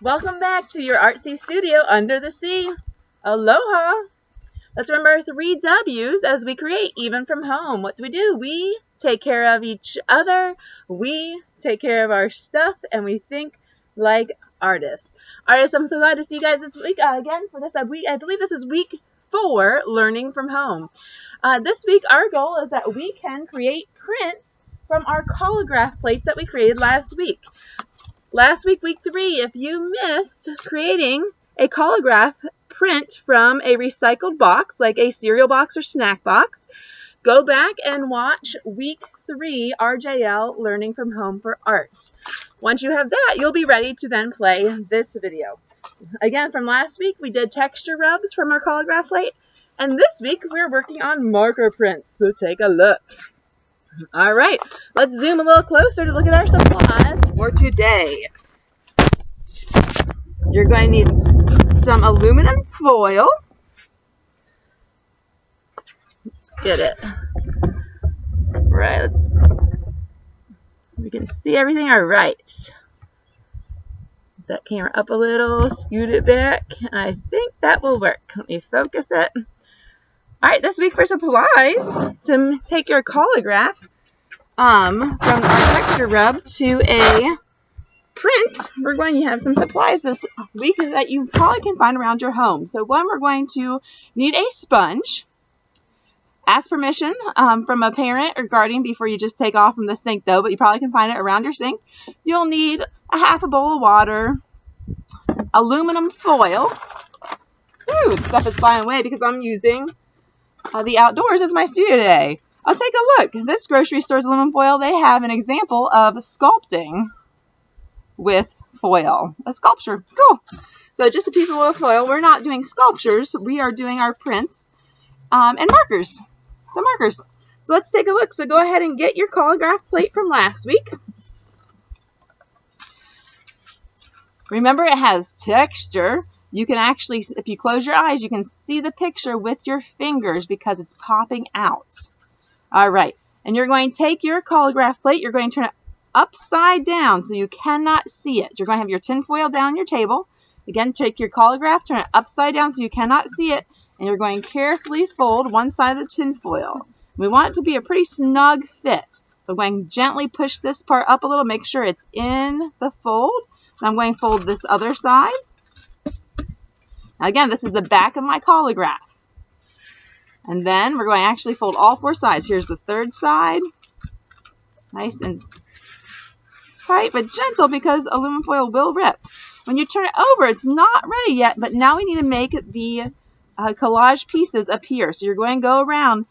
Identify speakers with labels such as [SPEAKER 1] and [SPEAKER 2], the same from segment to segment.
[SPEAKER 1] Welcome back to your artsy studio under the sea. Aloha! Let's remember our 3 W's as we create, even from home. What do? We take care of each other, we take care of our stuff, and we think like artists. Artists, I'm so glad to see you guys this week again for this week. I believe this is week 4, learning from home. This week, our goal is that we can create prints from our collagraph plates that we created last week. Last week, week 3, if you missed creating a collagraph print from a recycled box, like a cereal box or snack box, go back and watch week 3, RJL Learning from Home for Arts. Once you have that, you'll be ready to then play this video. Again, from last week, we did texture rubs from our collagraph plate, and this week, we're working on marker prints, so take a look. All right, let's zoom a little closer to look at our supplies for today. You're going to need some aluminum foil. Let's get it. Right, we can see everything all right. That camera up a little, scoot it back. I think that will work. Let me focus it. All right, this week for supplies to take your collagraph from our texture rub to a print, we're going to have some supplies this week that you probably can find around your home. So one, we're going to need a sponge. Ask permission from a parent or guardian before you just take off from the sink though, but you probably can find it around your sink. You'll need a half a bowl of water, aluminum foil. Ooh, stuff is flying away because I'm using the outdoors as my studio today. I'll take a look. This grocery store's aluminum foil, they have an example of sculpting with foil. A sculpture. Cool. So just a piece of aluminum foil. We're not doing sculptures. We are doing our prints and markers. Some markers. So let's take a look. So go ahead and get your collagraph plate from last week. Remember, it has texture. You can actually, if you close your eyes, you can see the picture with your fingers because it's popping out. All right. And you're going to take your collagraph plate. You're going to turn it upside down so you cannot see it. You're going to have your tin foil down on your table. Again, take your collagraph, turn it upside down so you cannot see it, and you're going to carefully fold one side of the tin foil. We want it to be a pretty snug fit. So I'm going to gently push this part up a little, make sure it's in the fold. And I'm going to fold this other side. Now again, this is the back of my collagraph. And then we're going to actually fold all 4 sides. Here's the third side. Nice and tight but gentle because aluminum foil will rip. When you turn it over, it's not ready yet, but now we need to make the collage pieces appear. So you're going to go around,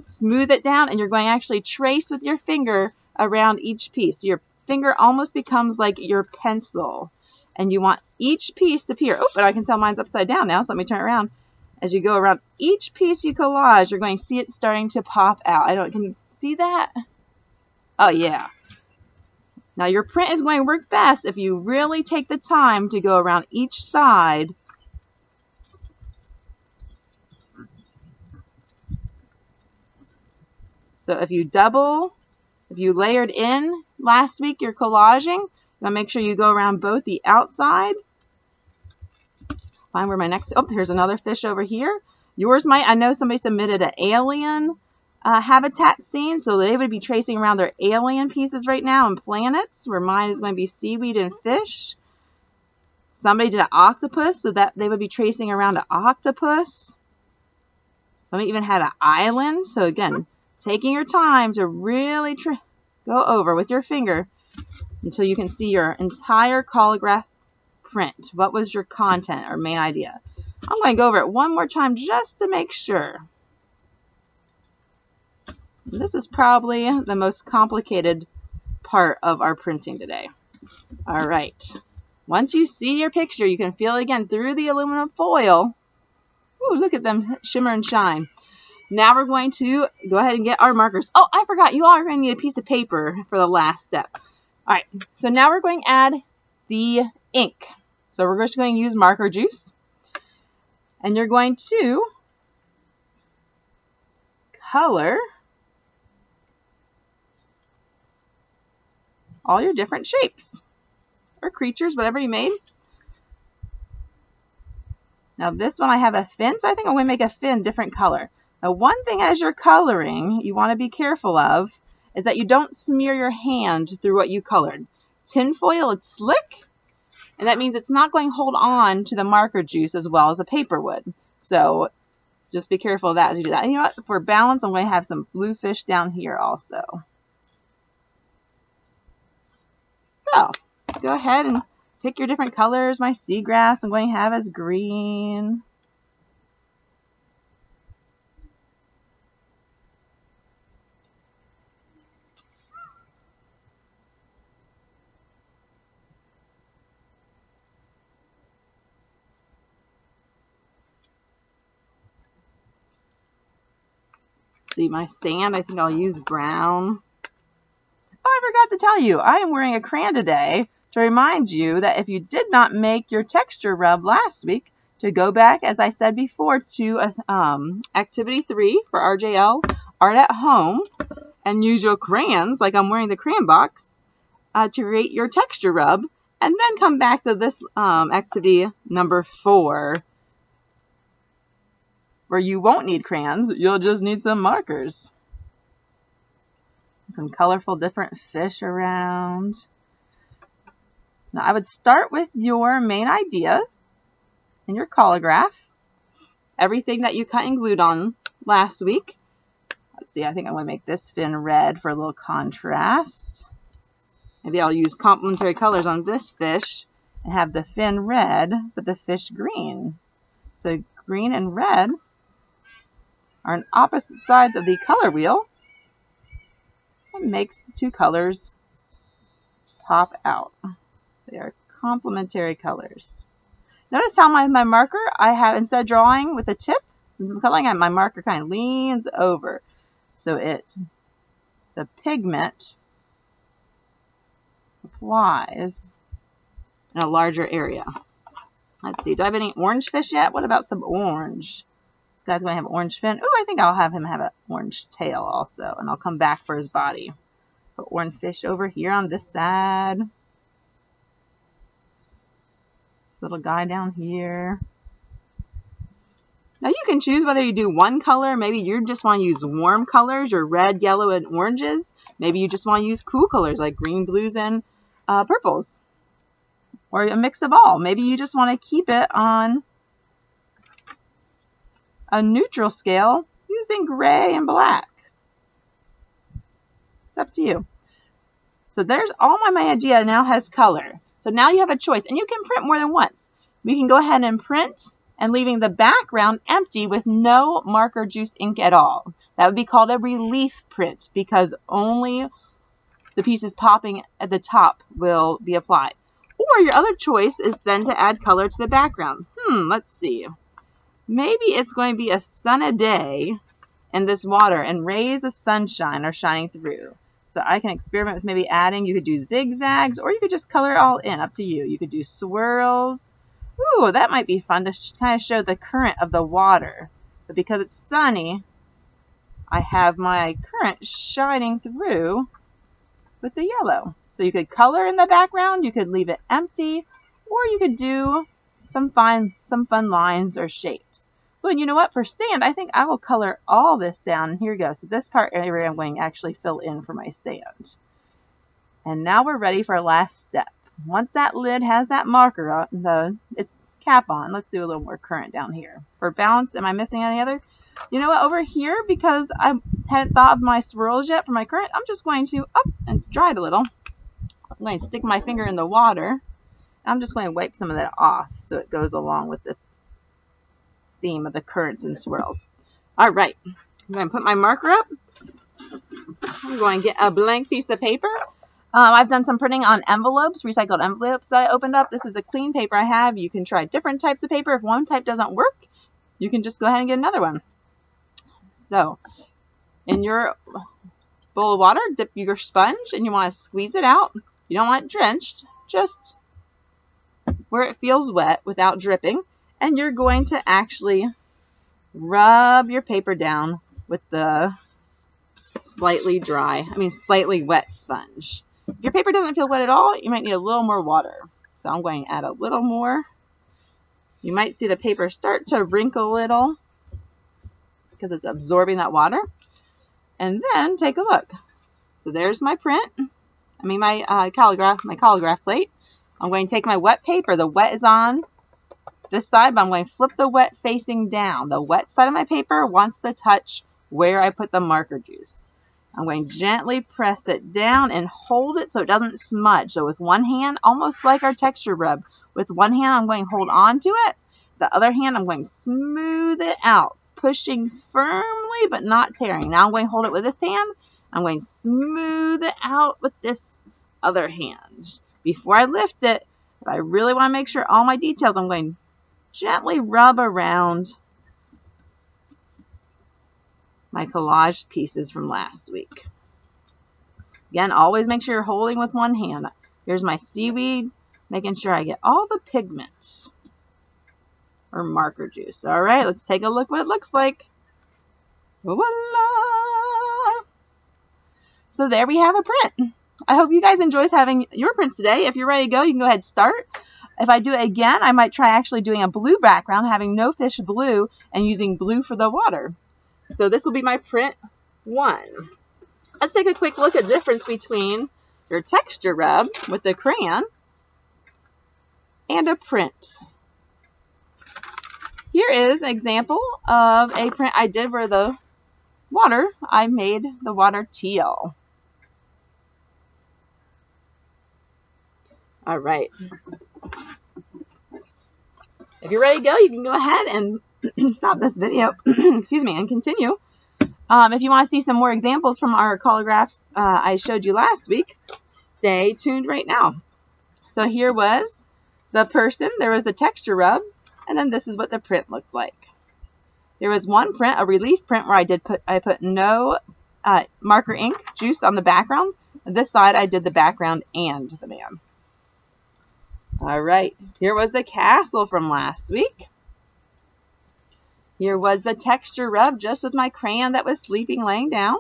[SPEAKER 1] smooth it down, and you're going to actually trace with your finger around each piece. So your finger almost becomes like your pencil, and you want each piece to appear. Oh, but I can tell mine's upside down now, so let me turn it around. As you go around each piece you collage, you're going to see it starting to pop out. Can you see that? Oh, yeah. Now your print is going to work best if you really take the time to go around each side. So if you layered in last week your collaging, you want to make sure you go around both the outside. Find where my next, oh, here's another fish over here. Yours might, I know somebody submitted an alien habitat scene, so they would be tracing around their alien pieces right now and planets, where mine is going to be seaweed and fish. Somebody did an octopus, so that they would be tracing around an octopus. Somebody even had an island. So again, taking your time to really go over with your finger until you can see your entire collagraph print. What was your content or main idea? I'm going to go over it one more time just to make sure. This is probably the most complicated part of our printing today. All right. Once you see your picture, you can feel it again through the aluminum foil. Ooh, look at them shimmer and shine. Now we're going to go ahead and get our markers. Oh, I forgot. You all are going to need a piece of paper for the last step. All right. So now we're going to add the ink. So we're just going to use marker juice. And you're going to color all your different shapes or creatures, whatever you made. Now this one I have a fin, so I think I'm going to make a fin different color. Now one thing as you're coloring you want to be careful of is that you don't smear your hand through what you colored. Tin foil, it's slick, and that means it's not going to hold on to the marker juice as well as a paper would. So just be careful of that as you do that. And you know what? For balance, I'm going to have some blue fish down here also. So go ahead and pick your different colors. My seagrass I'm going to have as green. See, my sand, I think I'll use brown. Oh, I forgot to tell you, I am wearing a crayon today to remind you that if you did not make your texture rub last week, to go back, as I said before, to activity 3 for RJL Art at Home and use your crayons, like I'm wearing the crayon box, to create your texture rub, and then come back to this activity number 4, where you won't need crayons, you'll just need some markers. Some colorful different fish around. Now I would start with your main idea and your collagraph. Everything that you cut and glued on last week. Let's see, I think I'm going to make this fin red for a little contrast. Maybe I'll use complementary colors on this fish and have the fin red, but the fish green. So green and red are on opposite sides of the color wheel. It makes the two colors pop out. They are complementary colors. Notice how my marker, I have, instead of drawing with the tip, since I'm coloring, my marker kind of leans over. So the pigment applies in a larger area. Let's see, do I have any orange fish yet? What about some orange? This guy's going to have orange fin. Oh, I think I'll have him have an orange tail also, and I'll come back for his body. Put orange fish over here on this side. This little guy down here. Now you can choose whether you do one color. Maybe you just want to use warm colors, your red, yellow, and oranges. Maybe you just want to use cool colors like green, blues, and purples. Or a mix of all. Maybe you just want to keep it on a neutral scale using gray and black. It's up to you. So there's all my idea now has color. So now you have a choice, and you can print more than once. We can go ahead and print and leaving the background empty with no marker juice ink at all. That would be called a relief print because only the pieces popping at the top will be applied. Or your other choice is then to add color to the background. Let's see. Maybe it's going to be a sunny day in this water and rays of sunshine are shining through. So I can experiment with maybe adding, you could do zigzags, or you could just color it all in, up to you. You could do swirls. Ooh, that might be fun to kind of show the current of the water. But because it's sunny, I have my current shining through with the yellow. So you could color in the background, you could leave it empty, or you could do some fun lines or shapes. Well, and you know what? For sand, I think I will color all this down. And here we go. So this part area I'm going to actually fill in for my sand. And now we're ready for our last step. Once that lid has that marker on, its cap on, let's do a little more current down here. For balance, am I missing any other? You know what? Over here, because I hadn't thought of my swirls yet for my current, I'm just going to up and dry it a little. I'm going to stick my finger in the water. I'm just going to wipe some of that off so it goes along with the theme of the currents and swirls. All right, I'm going to put my marker up. I'm going to get a blank piece of paper. I've done some printing on envelopes, recycled envelopes that I opened up. This is a clean paper I have. You can try different types of paper. If one type doesn't work, you can just go ahead and get another one. So, in your bowl of water, dip your sponge and you want to squeeze it out. You don't want it drenched, just where it feels wet without dripping. And you're going to actually rub your paper down with the slightly wet sponge. If your paper doesn't feel wet at all, you might need a little more water. So I'm going to add a little more You might see the paper start to wrinkle a little because it's absorbing that water. And then take a look. So there's my print. My collagraph plate. I'm going to take my wet paper. The wet is on this side, but I'm going to flip the wet facing down. The wet side of my paper wants to touch where I put the marker juice. I'm going to gently press it down and hold it so it doesn't smudge. So with one hand, almost like our texture rub, with one hand I'm going to hold on to it. The other hand I'm going to smooth it out, pushing firmly but not tearing. Now I'm going to hold it with this hand. I'm going to smooth it out with this other hand. Before I lift it, if I really want to make sure all my details, I'm going to gently rub around my collage pieces from last week. Again, always make sure you're holding with one hand. Here's my seaweed, making sure I get all the pigments or marker juice. All right, let's take a look what it looks like. Voila! So there we have a print. I hope you guys enjoy having your prints today. If you're ready to go, you can go ahead and start. If I do it again, I might try actually doing a blue background, having no fish blue, and using blue for the water. So this will be my print 1. Let's take a quick look at the difference between your texture rub with the crayon and a print. Here is an example of a print I did where the water, I made the water teal. All right. If you're ready to go, you can go ahead and stop this video, excuse me, and continue. If you want to see some more examples from our collagraphs I showed you last week, stay tuned right now. So here was the person, there was the texture rub, and then this is what the print looked like. There was one print, a relief print, where I put no marker ink juice on the background. And this side I did the background and the man. All right, here was the castle from last week. Here was the texture rub just with my crayon that was sleeping, laying down.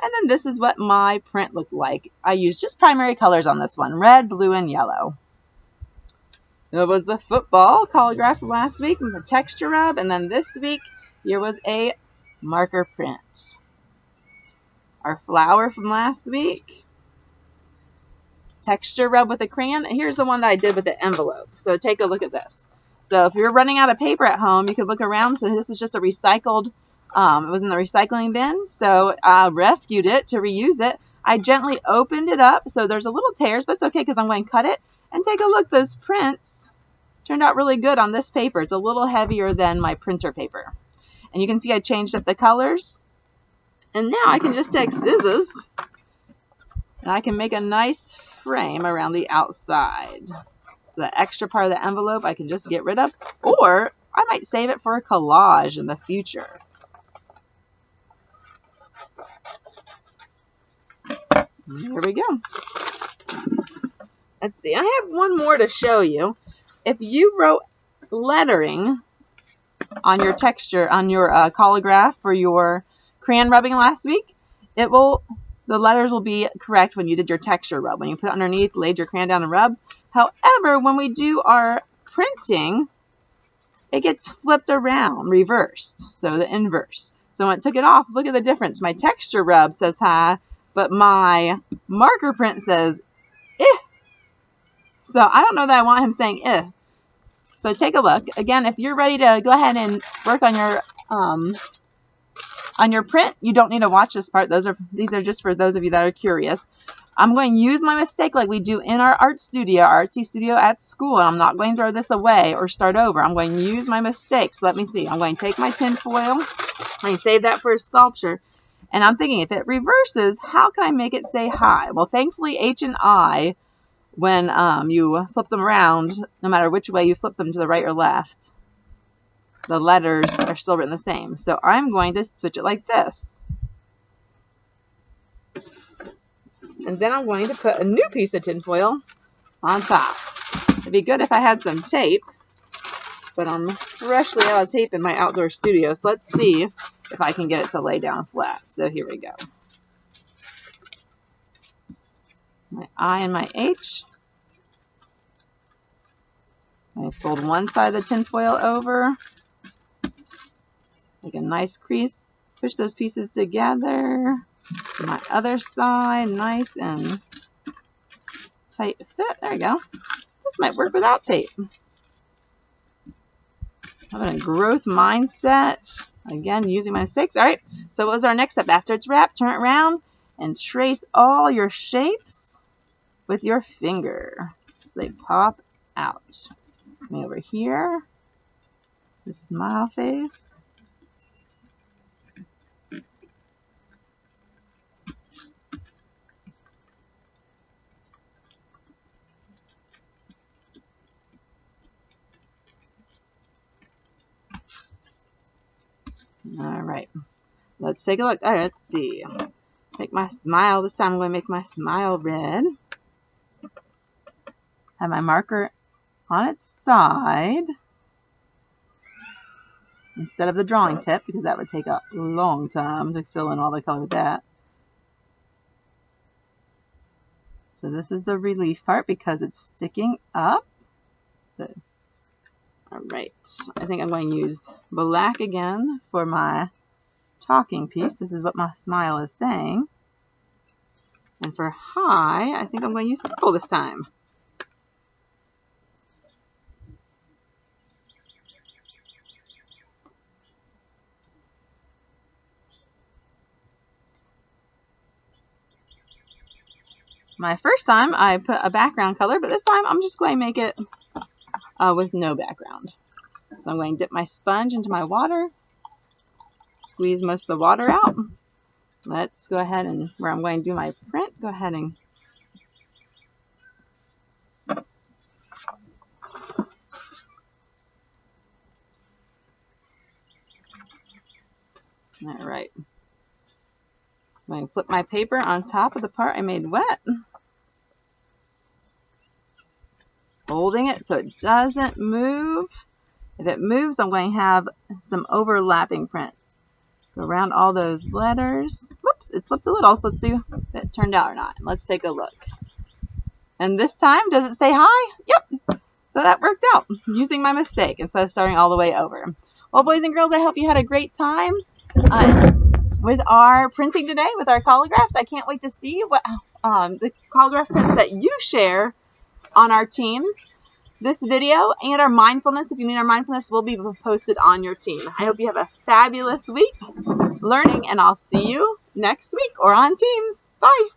[SPEAKER 1] And then this is what my print looked like. I used just primary colors on this one, red, blue, and yellow. It was the football collagraph from last week with the texture rub. And then this week, here was a marker print. Our flower from last week. Texture rub with a crayon. And here's the one that I did with the envelope. So take a look at this. So if you're running out of paper at home, you could look around. So this is just a recycled, it was in the recycling bin. So I rescued it to reuse it. I gently opened it up. So there's a little tears, but it's okay because I'm going to cut it. And take a look, those prints turned out really good on this paper. It's a little heavier than my printer paper. And you can see I changed up the colors. And now I can just take scissors and I can make a nice frame around the outside. So the extra part of the envelope I can just get rid of, or I might save it for a collage in the future. Here we go. Let's see, I have one more to show you. If you wrote lettering on your texture, on your collagraph for your crayon rubbing last week, the letters will be correct when you did your texture rub. When you put it underneath, laid your crayon down and rubbed. However, when we do our printing, it gets flipped around, reversed, so the inverse. So when I took it off, look at the difference. My texture rub says hi, but my marker print says eh. So I don't know that I want him saying eh. So take a look. Again, if you're ready to go ahead and work on your print, you don't need to watch this part. These are just for those of you that are curious. I'm going to use my mistake like we do in our art studio, artsy studio at school. And I'm not going to throw this away or start over. I'm going to use my mistakes. Let me see. I'm going to take my tin foil. I'm going to save that for a sculpture. And I'm thinking, if it reverses, how can I make it say hi? Well, thankfully, H and I, when you flip them around, no matter which way you flip them to the right or left, the letters are still written the same. So I'm going to switch it like this. And then I'm going to put a new piece of tinfoil on top. It'd be good if I had some tape, but I'm freshly out of tape in my outdoor studio. So let's see if I can get it to lay down flat. So here we go. My I and my H. My I fold one side of the tinfoil over, make a nice crease, push those pieces together. My other side, nice and tight fit. There we go. This might work without tape. Having a growth mindset. Again, using my mistakes. All right, so what was our next step? After it's wrapped, turn it around and trace all your shapes with your finger so they pop out. Me over here, the smile face. All right, let's take a look. All right, let's see. Make my smile. This time I'm going to make my smile red. Have my marker on its side instead of the drawing tip, because that would take a long time to fill in all the color with that. So this is the relief part because it's sticking up. All right, I think I'm going to use black again for my talking piece. This is what my smile is saying. And for hi, I think I'm going to use purple this time. My first time I put a background color, but this time I'm just going to make it with no background. So I'm going to dip my sponge into my water, squeeze most of the water out. Let's go ahead and, where I'm going to do my print, go ahead and all right. I'm going to flip my paper on top of the part I made wet, holding it so it doesn't move. If it moves, I'm going to have some overlapping prints. Go around all those letters. Whoops, it slipped a little, so let's see if it turned out or not. Let's take a look. And this time, does it say hi? Yep. So that worked out, using my mistake instead of starting all the way over. Well, boys and girls, I hope you had a great time with our printing today, with our collagraphs. I can't wait to see what the collagraph prints that you share on our teams. This video and our mindfulness, if you need our mindfulness, will be posted on your team. I hope you have a fabulous week learning, and I'll see you next week or on Teams. Bye.